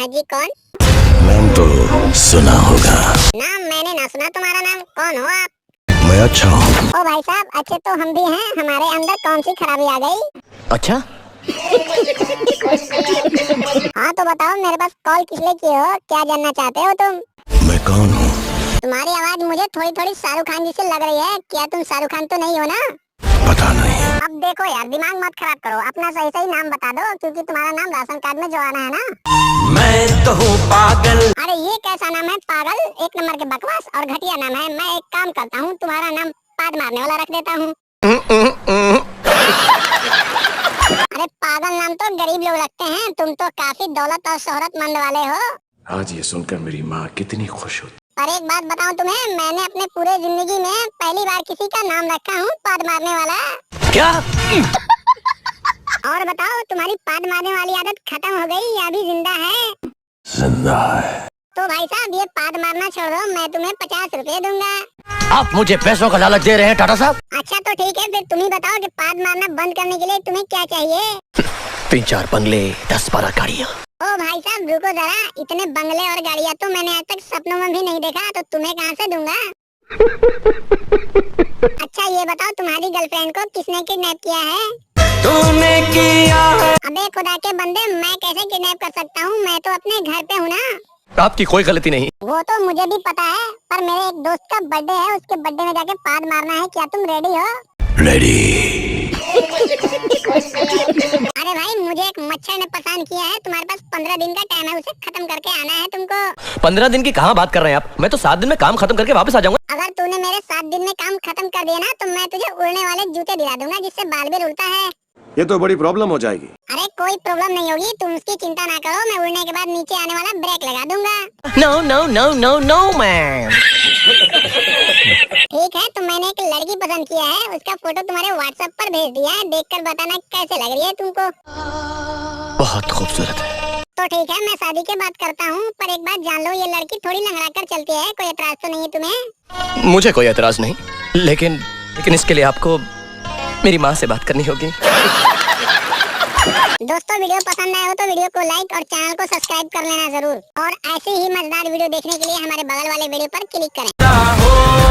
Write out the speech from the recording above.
हाँ जी, कौन? नाम तो सुना होगा। नाम मैंने ना सुना तुम्हारा नाम, कौन हो आप? मैं अच्छा हूँ। ओ भाई साहब, अच्छे तो हम भी हैं, हमारे अंदर कौन सी खराबी आ गई? अच्छा, हाँ तो बताओ, मेरे पास कॉल किस लिए किए हो, क्या जानना चाहते हो तुम? मैं कौन हूँ? तुम्हारी आवाज मुझे थोड़ी थोड़ी शाहरुख खान जैसे लग रही है, क्या तुम शाहरुख खान तो नहीं हो ना? पता नहीं। अब देखो यार, दिमाग मत खराब करो, अपना सही सही नाम बता दो, क्योंकि तुम्हारा नाम राशन कार्ड में जो आना है ना। मैं तो हूँ पागल। अरे ये कैसा नाम है पागल, एक नंबर के बकवास और घटिया नाम है। मैं एक काम करता हूँ, तुम्हारा नाम पाद मारने वाला रख देता हूँ। अरे पागल नाम तो गरीब लोग रखते हैं, तुम तो काफी दौलत और शोहरतमंद वाले हो। आज ये सुनकर मेरी माँ कितनी खुश होती। पर एक बात बताऊं तुम्हें, मैंने अपने पूरे जिंदगी में पहली बार किसी का नाम रखा हूँ पाद मारने वाला। क्या? और बताओ, तुम्हारी पाद मारने वाली आदत खत्म हो गई या अभी जिंदा है? जिंदा है। तो भाई साहब, ये पाद मारना छोड़ो, मैं तुम्हें 50 रुपए दूंगा। आप मुझे पैसों का लालच दे रहे हैं टाटा साहब? अच्छा तो ठीक है, फिर तुम ही बताओ कि पाद मारना बंद करने के लिए तुम्हें क्या चाहिए? 3-4 बंगले, 10-12 गाड़ियाँ। ओ भाई साहब रुको जरा, इतने बंगले और गाड़ियाँ तो मैंने आज तक सपनों में भी नहीं देखा, तो तुम्हें कहाँ से दूंगा? अच्छा ये बताओ, तुम्हारी गर्लफ्रेंड को किसने किडनैप किया है? तूने किया है। अबे खुदा के बंदे, मैं कैसे किडनैप कर सकता हूँ, मैं तो अपने घर पे हूँ ना। आपकी कोई गलती नहीं। वो तो मुझे भी पता है, पर मेरे एक दोस्त का बर्थडे है, उसके बर्थडे में जाके पाद मारना है, क्या तुम रेडी हो? रेडी। अरे भाई, मुझे एक मच्छर ने परेशान किया है, तुम्हारे पास 15 दिन का टाइम है, उसे खत्म करके आना है तुमको। 15 दिन की कहाँ बात कर रहे हैं आप? मैं तो 7 दिन में काम खत्म करके वापस आ जाऊंगा। अगर तूने मेरे 7 दिन में काम खत्म कर दिया ना, तो मैं तुझे उड़ने वाले जूते दिला दूंगा, जिससे बाल भी उड़ता है। ये तो बड़ी प्रॉब्लम हो जाएगी। अरे कोई प्रॉब्लम नहीं होगी, तुम उसकी चिंता ना करो, मैं उड़ने के बाद नीचे आने वाला ब्रेक लगा दूंगा। No no no no no ma'am. ठीक है, तो मैंने एक लड़की पसंद किया है, उसका फोटो तुम्हारे व्हाट्सएप पर भेज दिया है, देखकर बताना कैसे लग रही है तुमको। बहुत खूबसूरत है। तो ठीक है, मैं शादी की बात करता हूँ, पर एक बात जान लो, ये लड़की थोड़ी लंगड़ा कर चलती है, कोई एतराज तो नहीं है तुम्हें? मुझे कोई एतराज नहीं, लेकिन इसके लिए आपको मेरी माँ से बात करनी होगी। दोस्तों वीडियो पसंद आए हो तो वीडियो को लाइक और चैनल को सब्सक्राइब कर लेना जरूर, और ऐसे ही मजेदार वीडियो देखने के लिए हमारे बगल वाले वीडियो पर क्लिक करें।